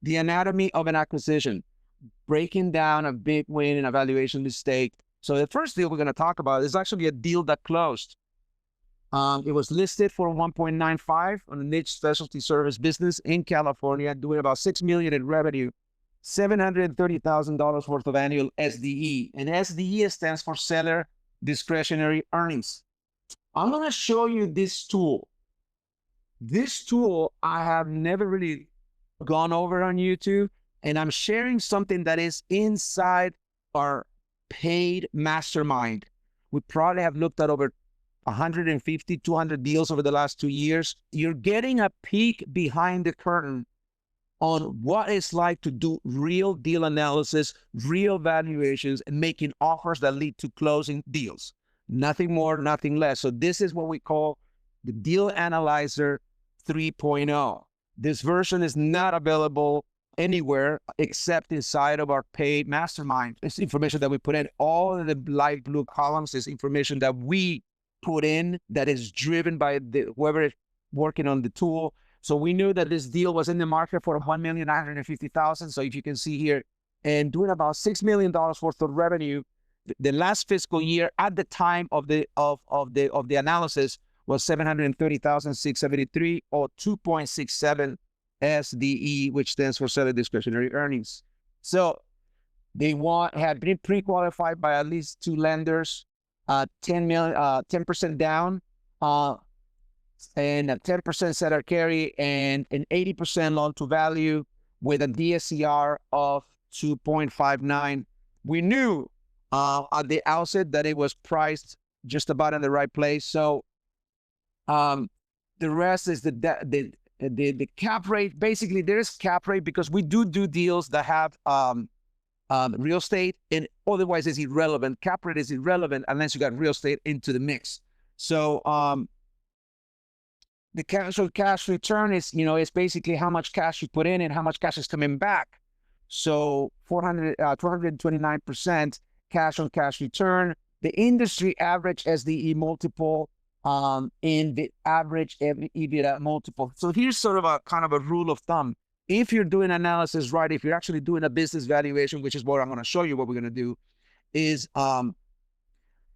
the anatomy of an acquisition, breaking down a big win and a valuation mistake. So the first deal we're going to talk about is actually a deal that closed. It was listed for 1.95 on a niche specialty service business in California, doing about $6 million in revenue, $730,000 worth of annual SDE. And SDE stands for Seller Discretionary Earnings. I'm going to show you this tool. This tool I have never really gone over on YouTube, and I'm sharing something that is inside our paid mastermind. We probably have looked at over 150, 200 deals over the last 2 years. You're getting a peek behind the curtain on what it's like to do real deal analysis, real valuations, and making offers that lead to closing deals. Nothing more, nothing less. So this is what we call the Deal Analyzer 3.0. This version is not available anywhere except inside of our paid mastermind. It's information that we put in. All of the light blue columns is information that we put in that is driven by whoever is working on the tool. So we knew that this deal was in the market for $1,950,000. So if you can see here, and doing about $6 million worth of revenue, the last fiscal year at the time of the analysis was $730,673, or 2.67 SDE, which stands for Seller Discretionary Earnings. So they had been pre-qualified by at least 2 lenders. 10% down, and a 10% seller carry, and an 80% loan to value with a DSCR of 2.59. We knew at the outset that it was priced just about in the right place. So the rest is the cap rate. Basically, there is cap rate because we do deals that have real estate, and otherwise it's irrelevant. Cap rate is irrelevant unless you got real estate into the mix. So the cash return is, it's basically how much cash you put in and how much cash is coming back. So 229% cash on cash return. The industry average SDE multiple in the average EBITDA multiple. So here's sort of a kind of a rule of thumb. If you're doing analysis right, if you're actually doing a business valuation, which is what I'm going to show you what we're going to do, is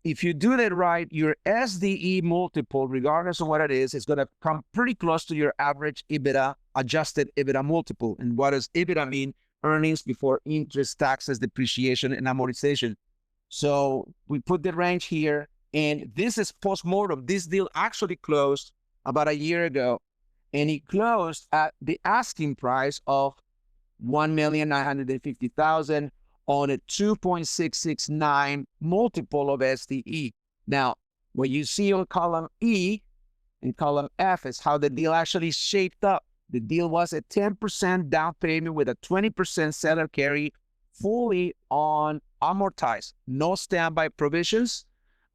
if you do that right, your SDE multiple, regardless of what it is going to come pretty close to your average EBITDA, adjusted EBITDA multiple. And what does EBITDA mean? Earnings before interest, taxes, depreciation, and amortization. So we put the range here, and this is post-mortem. This deal actually closed about a year ago. And it closed at the asking price of $1,950,000 on a 2.669 multiple of SDE. Now, what you see on column E and column F is how the deal actually shaped up. The deal was a 10% down payment with a 20% seller carry, fully on amortized, no standby provisions.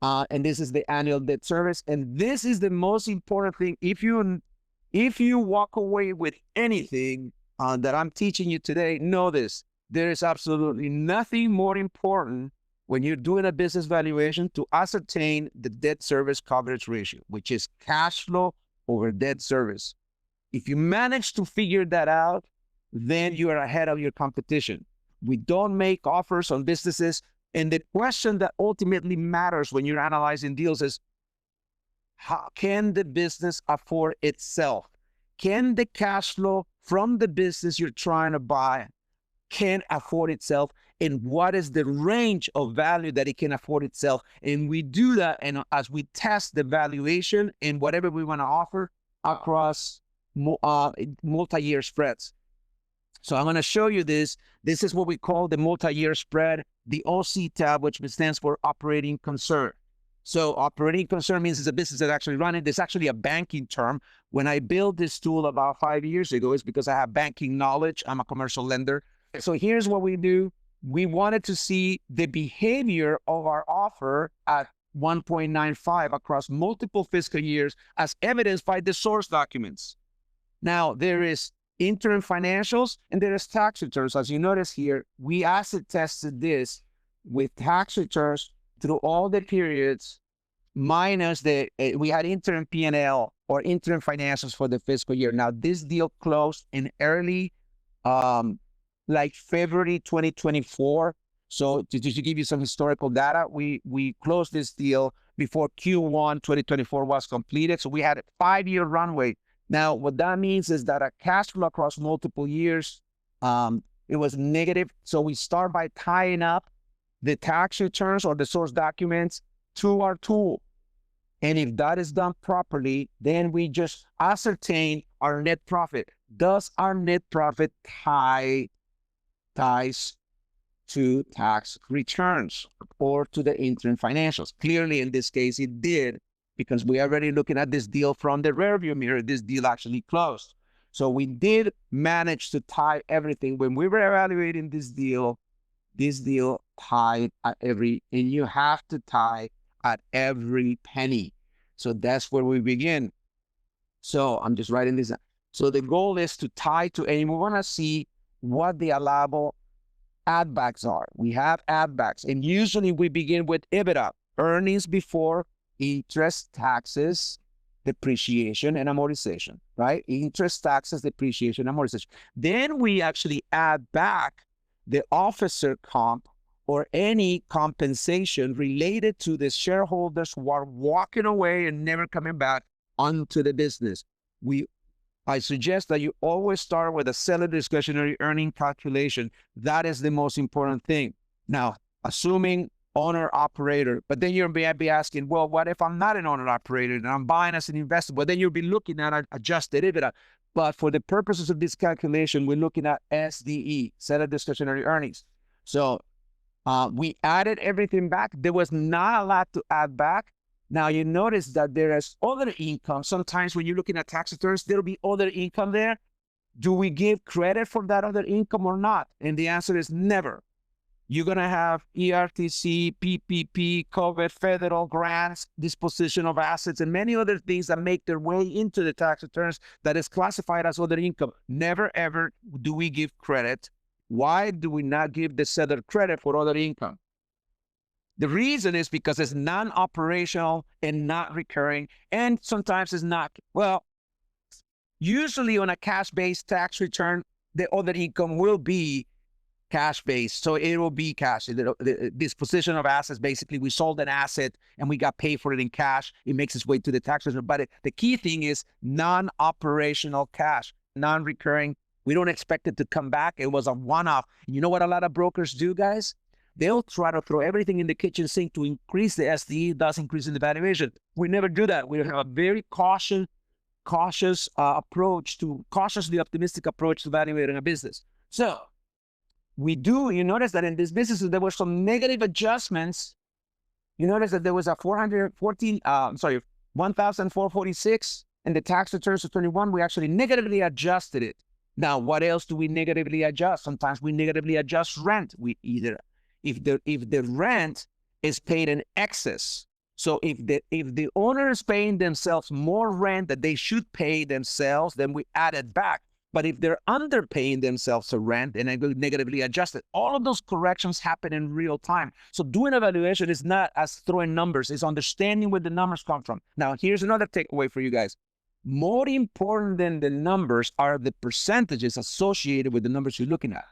And this is the annual debt service. And this is the most important thing. If you walk away with anything that I'm teaching you today, know this. There is absolutely nothing more important when you're doing a business valuation to ascertain the debt service coverage ratio, which is cash flow over debt service. If you manage to figure that out, then you are ahead of your competition. We don't make offers on businesses. And the question that ultimately matters when you're analyzing deals is, how can the business afford itself? Can the cash flow from the business you're trying to buy can afford itself? And what is the range of value that it can afford itself? And we do that, and as we test the valuation and whatever we want to offer across multi-year spreads. So I'm going to show you this. This is what we call the multi-year spread, the OC tab, which stands for operating concern. So operating concern means it's a business that's actually running. There's actually a banking term. When I built this tool about 5 years ago, it's because I have banking knowledge. I'm a commercial lender. So here's what we do. We wanted to see the behavior of our offer at 1.95 across multiple fiscal years as evidenced by the source documents. Now, there is interim financials and there is tax returns. As you notice here, we acid tested this with tax returns through all the periods minus we had interim P&L or interim financials for the fiscal year. Now, this deal closed in early like February 2024. So to give you some historical data, we closed this deal before Q1 2024 was completed. So we had a 5-year runway. Now, what that means is that our cash flow across multiple years, it was negative. So we start by tying up the tax returns or the source documents to our tool. And if that is done properly, then we just ascertain our net profit. Does our net profit ties to tax returns or to the interim financials? Clearly, in this case, it did, because we are already looking at this deal from the rearview mirror. This deal actually closed. So we did manage to tie everything. When we were evaluating this deal tied at every, and you have to tie at every penny. So that's where we begin. So I'm just writing this down. So the goal is to tie to, and we want to see what the allowable add backs are. We have add backs, and usually we begin with EBITDA, earnings before interest, taxes, depreciation, and amortization, right? Interest, taxes, depreciation, amortization. Then we actually add back the officer comp or any compensation related to the shareholders who are walking away and never coming back onto the business. I suggest that you always start with a seller discretionary earning calculation. That is the most important thing. Now, assuming owner operator, but then you'll be asking, well, what if I'm not an owner operator and I'm buying as an investor? Well, then you'll be looking at adjusted EBITDA. But for the purposes of this calculation, we're looking at SDE, seller discretionary earnings. So we added everything back. There was not a lot to add back. Now you notice that there is other income. Sometimes when you're looking at tax returns, there'll be other income there. Do we give credit for that other income or not? And the answer is never. You're going to have ERTC, PPP, COVID, federal grants, disposition of assets, and many other things that make their way into the tax returns that is classified as other income. Never, ever do we give credit. Why do we not give the seller credit for other income? The reason is because it's non-operational and not recurring, and sometimes it's not. Well, usually on a cash-based tax return, the other income will be cash-based. So it will be cash. The disposition of assets, basically, we sold an asset and we got paid for it in cash. It makes its way to the tax return. But the key thing is non-operational cash, non-recurring. We don't expect it to come back. It was a one-off. You know what a lot of brokers do, guys? They'll try to throw everything in the kitchen sink to increase the SDE, thus increasing the valuation. We never do that. We have a very cautious approach to, cautiously optimistic approach to evaluating a business. So you notice that in this business, there were some negative adjustments. You notice that there was a 1,446, and the tax returns of 21, we actually negatively adjusted it. Now, what else do we negatively adjust? Sometimes we negatively adjust rent. We either, if the rent is paid in excess. So if the owner is paying themselves more rent that they should pay themselves, then we add it back. But if they're underpaying themselves to rent, then I will negatively adjust it. All of those corrections happen in real time. So doing evaluation is not as throwing numbers, it's understanding where the numbers come from. Now, here's another takeaway for you guys. More important than the numbers are the percentages associated with the numbers you're looking at.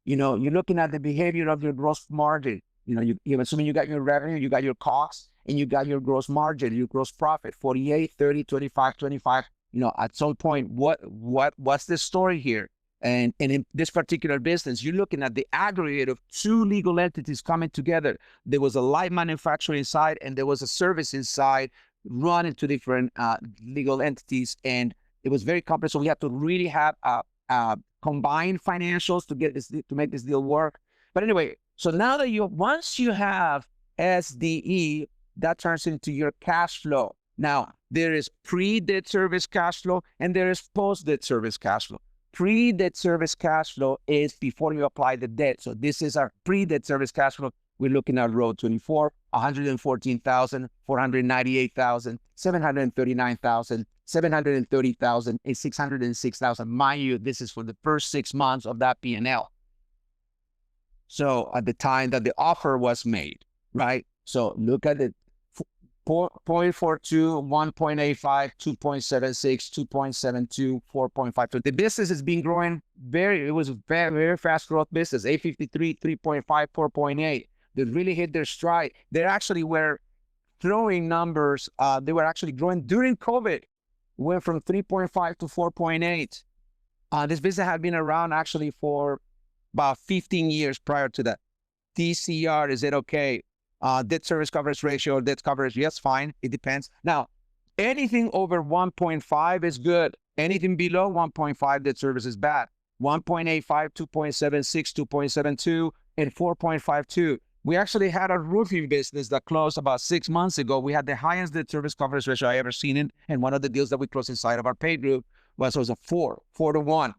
You know, you're looking at the behavior of your gross margin. You know, you're assuming you got your revenue, you got your costs, and you got your gross margin, your gross profit, 48, 30, 25, 25. You know, at some point, what's the story here? And in this particular business, you're looking at the aggregate of two legal entities coming together. There was a light manufacturing side and there was a servicing side run into different legal entities, and it was very complex. So we have to really have combined financials to make this deal work. But anyway, so now that once you have SDE, that turns into your cash flow. Now, there is pre-debt service cash flow and there is post-debt service cash flow. Pre-debt service cash flow is before you apply the debt. So this is our pre-debt service cash flow. We're looking at row 24, 114,000, 498,000, 739,000, 730,000, and 606,000. Mind you, this is for the first 6 months of that P&L. So at the time that the offer was made, right? So look at it. 0.42, 1.85, 2.76, 2.72, 4.5. The business has been growing it was a very, very fast growth business. 853, 3.5, 4.8. They really hit their stride. They actually were throwing numbers. They were actually growing during COVID. Went from 3.5 to 4.8. This business had been around actually for about 15 years prior to that. DCR, is it okay? Debt service coverage ratio, debt coverage, yes, fine. It depends. Now, anything over 1.5 is good. Anything below 1.5 debt service is bad. 1.85, 2.76, 2.72, and 4.52. We actually had a roofing business that closed about 6 months ago. We had the highest debt service coverage ratio I ever seen in, and one of the deals that we closed inside of our pay group was a 4 to 1.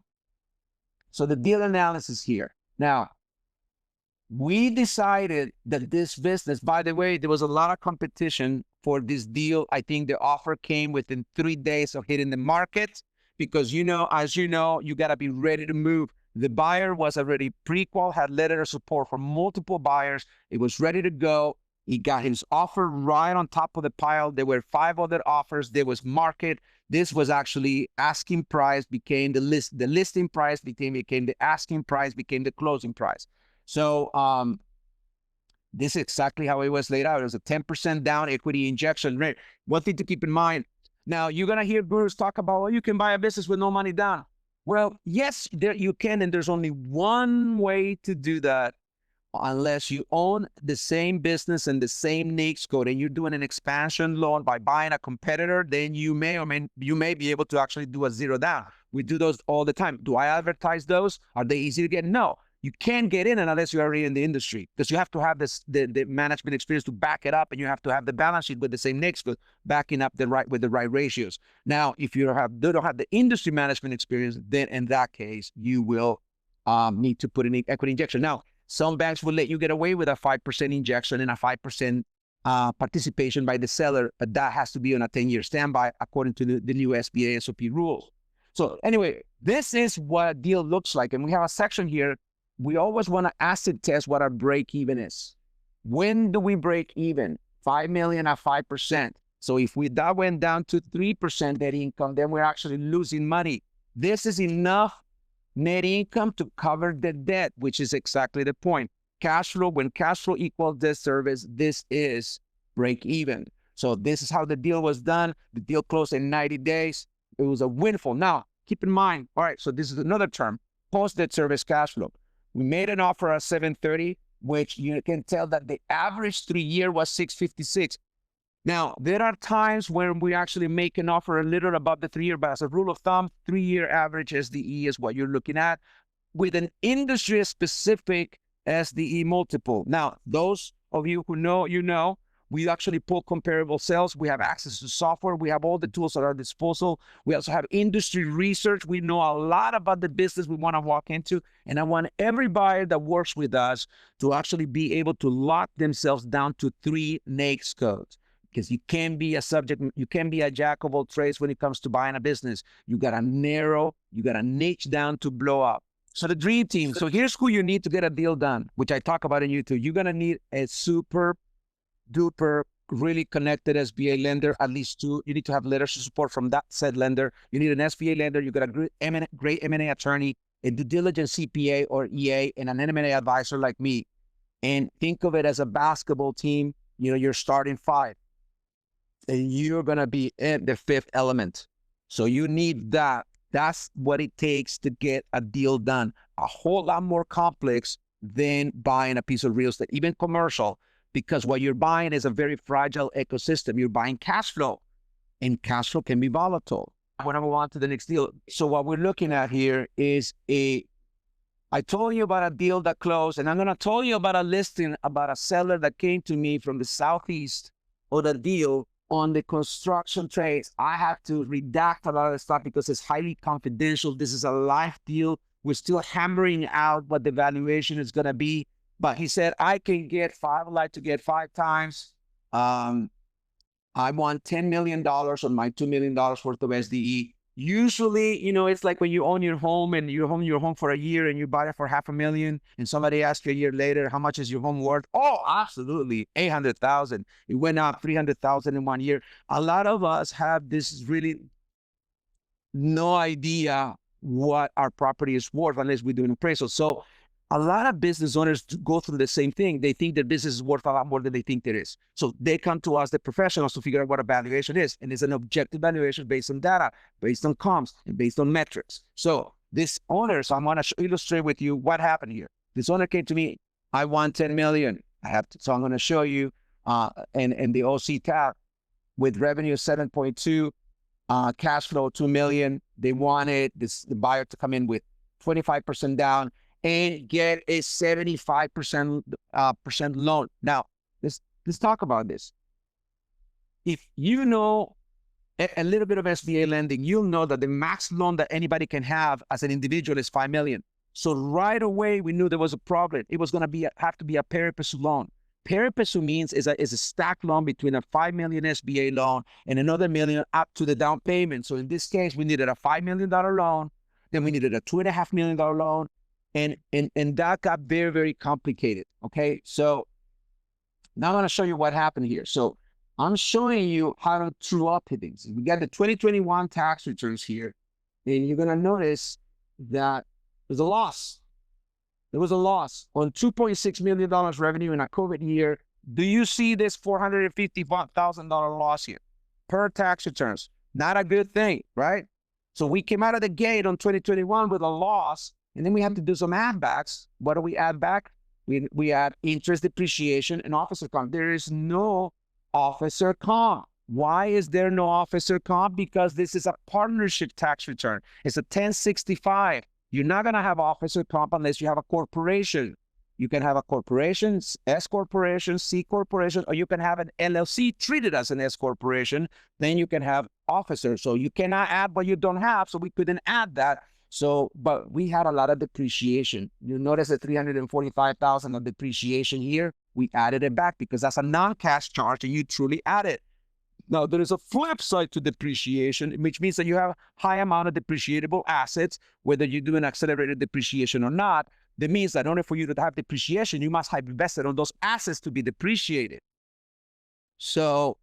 So the deal analysis here. Now, we decided that this business, by the way, there was a lot of competition for this deal. I think the offer came within 3 days of hitting the market because, as you know, you got to be ready to move. The buyer was already pre-qual, had letter of support from multiple buyers. It was ready to go. He got his offer right on top of the pile. There were 5 other offers. There was market. This was actually asking price became the list. The listing price became the asking price, became the closing price. So this is exactly how it was laid out. It was a 10% down equity injection rate. One thing to keep in mind. Now, you're going to hear gurus talk about, well, you can buy a business with no money down. Well, yes, you can, and there's only one way to do that unless you own the same business and the same NAICS code and you're doing an expansion loan by buying a competitor, then you may be able to actually do a zero down. We do those all the time. Do I advertise those? Are they easy to get? No. You can't get in unless you're already in the industry because you have to have the management experience to back it up, and you have to have the balance sheet with the same NAICS code backing up with the right ratios. Now, if you don't have the industry management experience, then in that case, you will need to put in equity injection. Now, some banks will let you get away with a 5% injection and a 5% participation by the seller, but that has to be on a 10-year standby according to the new SBA SOP rules. So anyway, this is what a deal looks like, and we have a section here. We always want to acid test what our break even is. When do we break even? 5 million at 5%. So if that went down to 3% net income, then we're actually losing money. This is enough net income to cover the debt, which is exactly the point. Cash flow, when cash flow equals debt service, this is break even. So this is how the deal was done. The deal closed in 90 days. It was a windfall. Now, keep in mind, all right, so this is another term, post-debt service cash flow. We made an offer at 730, which you can tell that the average 3-year was 656. Now, there are times when we actually make an offer a little above the 3-year, but as a rule of thumb, 3-year average SDE is what you're looking at with an industry-specific SDE multiple. Now, those of you who know, we actually pull comparable sales. We have access to software. We have all the tools at our disposal. We also have industry research. We know a lot about the business we want to walk into. And I want every buyer that works with us to actually be able to lock themselves down to 3 NAICS codes. Because you can be a jack of all trades when it comes to buying a business. You got to narrow, you got to niche down to blow up. So the dream team. So here's who you need to get a deal done, which I talk about in YouTube. You're going to need a super duper, really connected SBA lender, at least 2. You need to have letters of support from that said lender. You need an SBA lender. You got a great M&A attorney, a due diligence CPA or EA, and an M&A advisor like me. And think of it as a basketball team. You're starting 5. And you're going to be in the 5th element. So you need that. That's what it takes to get a deal done. A whole lot more complex than buying a piece of real estate, even commercial, because what you're buying is a very fragile ecosystem. You're buying cash flow, and cash flow can be volatile. I want to move on to the next deal. So what we're looking at here is I told you about a deal that closed, and I'm going to tell you about a listing about a seller that came to me from the Southeast on a deal on the construction trades. I have to redact a lot of the stuff because it's highly confidential. This is a live deal. We're still hammering out what the valuation is going to be. But he said, I would like to get 5 times. I want $10 million on my $2 million worth of SDE. Usually, it's like when you own your home and you own your home for a year and you buy it for $500,000 and somebody asks you a year later, how much is your home worth? Oh, absolutely. 800,000. It went up 300,000 in 1 year. A lot of us have this really no idea what our property is worth unless we do an appraisal. So a lot of business owners go through the same thing. They think their business is worth a lot more than they think it is. So they come to us, the professionals, to figure out what a valuation is. And it's an objective valuation based on data, based on comps, and based on metrics. So this owner, so I'm going to illustrate with you what happened here. This owner came to me, I want 10 million. So I'm going to show you in the OC tab with revenue 7.2, cash flow 2 million. They wanted the buyer to come in with 25% down and get a 75% loan. Now, let's talk about this. If you know a little bit of SBA lending, you'll know that the max loan that anybody can have as an individual is 5 million. So right away, we knew there was a problem. It was going to have to be a pari passu loan. Pari passu means is a stacked loan between a 5 million SBA loan and another million up to the down payment. So in this case, we needed a $5 million loan. Then we needed a $2.5 million loan. And that got very, very complicated. Okay. So now I'm going to show you what happened here. So I'm showing you how to true up things. We got the 2021 tax returns here, and you're going to notice that there's a loss. There was a loss on $2.6 million revenue in a COVID year. Do you see this $450,000 loss here per tax returns? Not a good thing, right? So we came out of the gate on 2021 with a loss, and then we have to do some add backs. What do we add back? We add interest, depreciation, and officer comp. There is no officer comp. Why is there no officer comp? Because this is a partnership tax return. It's a 1065. You're not going to have officer comp unless you have a corporation. You can have a corporation, S corporation, C corporation, or you can have an LLC treated as an S corporation. Then you can have officers. So you cannot add what you don't have. So we couldn't add that. So, but we had a lot of depreciation. You notice the 345,000 of depreciation here. We added it back because that's a non-cash charge and you truly add it. Now, there is a flip side to depreciation, which means that you have a high amount of depreciable assets, whether you do an accelerated depreciation or not. That means that in order for you to have depreciation, you must have invested on those assets to be depreciated. So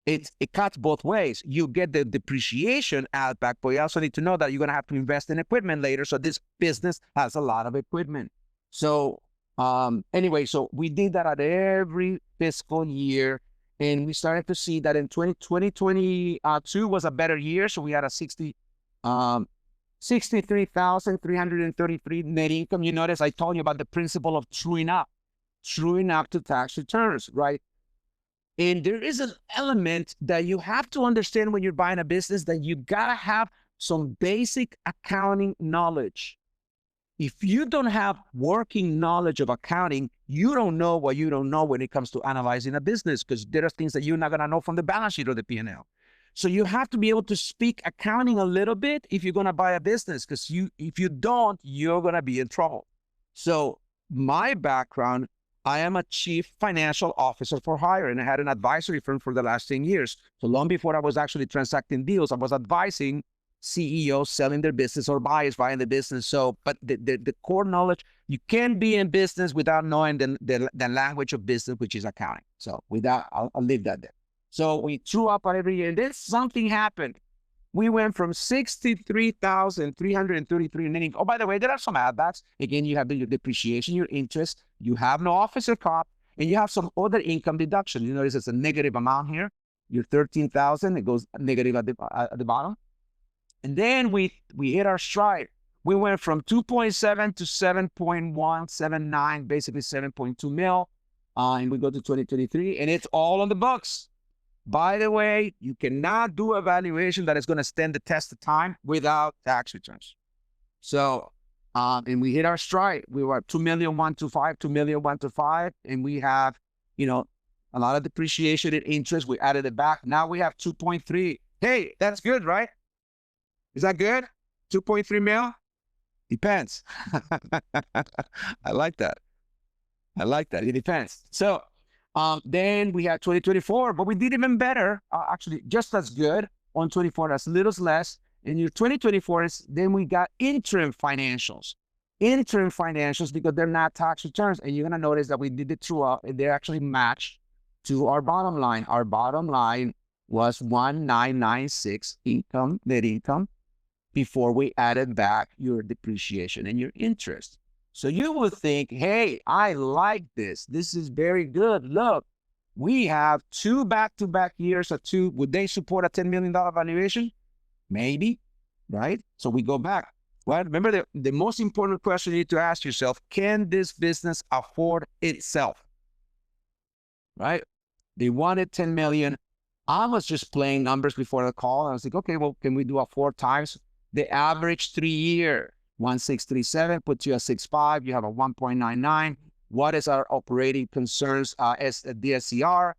it cuts both ways. You get the depreciation add back, but you also need to know that you're going to have to invest in equipment later. So this business has a lot of equipment. So anyway, so we did that at every fiscal year. And we started to see that in 2022 was a better year. So we had a 63,333 net income. You notice I told you about the principle of truing up to tax returns, right? And there is an element that you have to understand when you're buying a business, that you gotta have some basic accounting knowledge. If you don't have working knowledge of accounting, you don't know what you don't know when it comes to analyzing a business, because there are things that you're not gonna know from the balance sheet or the P&L. So you have to be able to speak accounting a little bit if you're gonna buy a business, because if you don't, you're gonna be in trouble. So my background, I am a chief financial officer for hire, and I had an advisory firm for the last 10 years. So long before I was actually transacting deals, I was advising CEOs selling their business or buyers buying the business. So, but the core knowledge, you can't be in business without knowing the language of business, which is accounting. So with that, I'll leave that there. So we threw up on every year, and then something happened. We went from 63,333 net income. Oh, by the way, there are some add backs. Again, you have your depreciation, your interest, you have no officer comp, and you have some other income deduction. You notice it's a negative amount here. Your 13,000, it goes negative at the bottom. And then we hit our stride. We went from 2.7 to 7.179, basically 7.2 mil. And we go to 2023, and it's all on the books. By the way, you cannot do a valuation that is going to stand the test of time without tax returns. So, and we hit our stride. We were at 2,125,000, 2,125,000, and we have, a lot of depreciation and interest. We added it back. Now we have 2.3. Hey, that's good, right? Is that good? 2.3 mil? Depends. I like that. It depends. So then we had 2024, but we did even better, actually just as good on 24. That's little less. In your 2024, then we got interim financials. Interim financials because they're not tax returns. And you're going to notice that we did it true up and they're actually matched to our bottom line. Our bottom line was 1996 net income before we added back your depreciation and your interest. So you would think, hey, I like this. This is very good. Look, we have 2 back-to-back years of 2. Would they support a $10 million valuation? Maybe, right? So we go back. Well, remember the most important question you need to ask yourself, can this business afford itself? Right? They wanted 10 million. I was just playing numbers before the call. I was like, okay, well, can we do a 4 times? The average 3-year, 1.637, puts you at 6.5. You have a 1.99. What is our operating concerns as a DSCR?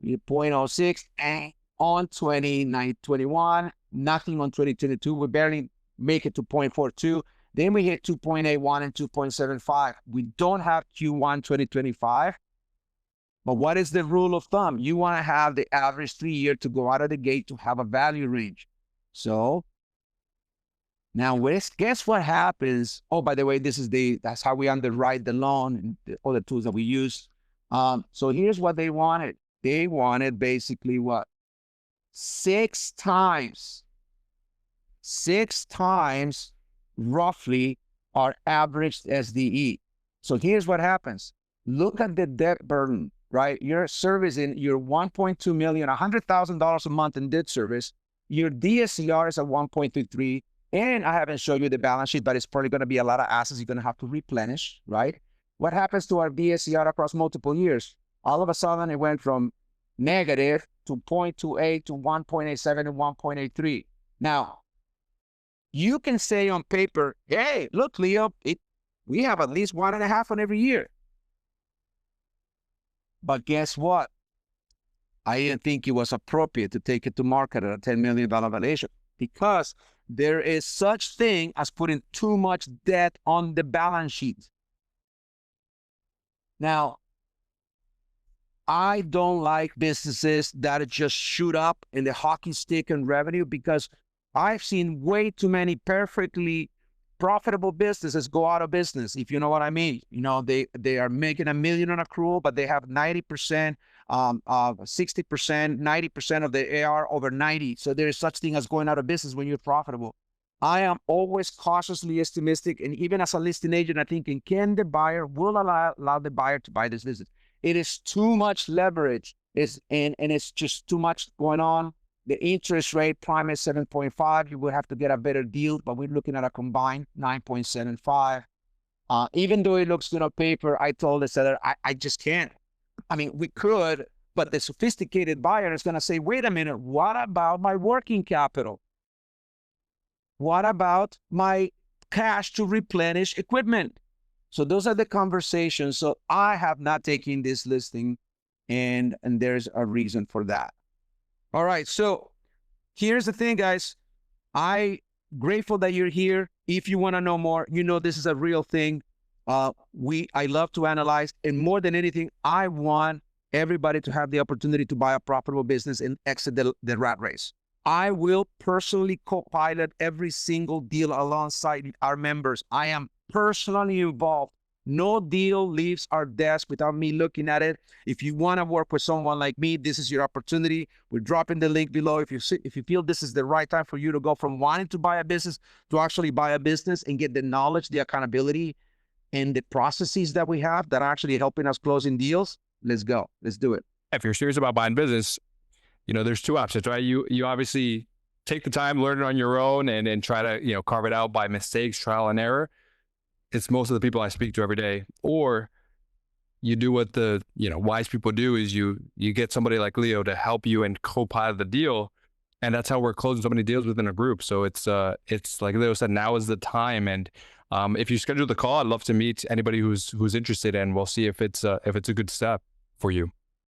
0.06. And on 2021, nothing on 2022. We barely make it to 0.42. Then we hit 2.81 and 2.75. We don't have Q1 2025. But what is the rule of thumb? You want to have the average 3-year to go out of the gate to have a value range. So now guess what happens? Oh, by the way, that's how we underwrite the loan and the other tools that we use. So here's what they wanted. They wanted basically what? 6 times roughly our average SDE. So here's what happens. Look at the debt burden, right? You're servicing your 1.2 million, $100,000 a month in debt service. Your DSCR is at 1.33. And I haven't shown you the balance sheet, but it's probably going to be a lot of assets you're going to have to replenish, right? What happens to our DSCR across multiple years? All of a sudden, it went from negative to 0.28 to 1.87 and 1.83. Now, you can say on paper, hey, look, Leo, we have at least 1.5 on every year. But guess what? I didn't think it was appropriate to take it to market at a $10 million valuation because there is such thing as putting too much debt on the balance sheet. Now, I don't like businesses that just shoot up in the hockey stick in revenue because I've seen way too many perfectly profitable businesses go out of business, if you know what I mean. You know, they are making $1 million on accrual, but they have 90%, 60%, 90% of the AR over 90. So there is such thing as going out of business when you're profitable. I am always cautiously optimistic. And even as a listing agent, I'm thinking, can the buyer will allow the buyer to buy this business? It is too much leverage. And it's just too much going on. The interest rate prime is 7.5. You will have to get a better deal, but we're looking at a combined 9.75. Even though it looks good on paper, I told the seller, I just can't. I mean, we could, but the sophisticated buyer is going to say, wait a minute, what about my working capital? What about my cash to replenish equipment? So those are the conversations. So I have not taken this listing, and there's a reason for that. All right, so here's the thing, guys. I'm grateful that you're here. If you want to know more, you know this is a real thing. I love to analyze, and more than anything, I want everybody to have the opportunity to buy a profitable business and exit the rat race. I will personally co-pilot every single deal alongside our members. I am personally involved. No deal leaves our desk without me looking at it. If you want to work with someone like me, this is your opportunity. We're dropping the link below. If you feel this is the right time for you to go from wanting to buy a business to actually buy a business and get the knowledge, the accountability, and the processes that we have that are actually helping us closing deals, let's go. Let's do it. If you're serious about buying business, you know, there's 2 options, right? You obviously take the time, learn it on your own, and try to, you know, carve it out by mistakes, trial and error. It's most of the people I speak to every day. Or you do what the, you know, wise people do is you get somebody like Leo to help you and co-pilot the deal. And that's how we're closing so many deals within a group. So it's like Leo said, now is the time. And if you schedule the call, I'd love to meet anybody who's interested, and we'll see if it's a good step for you.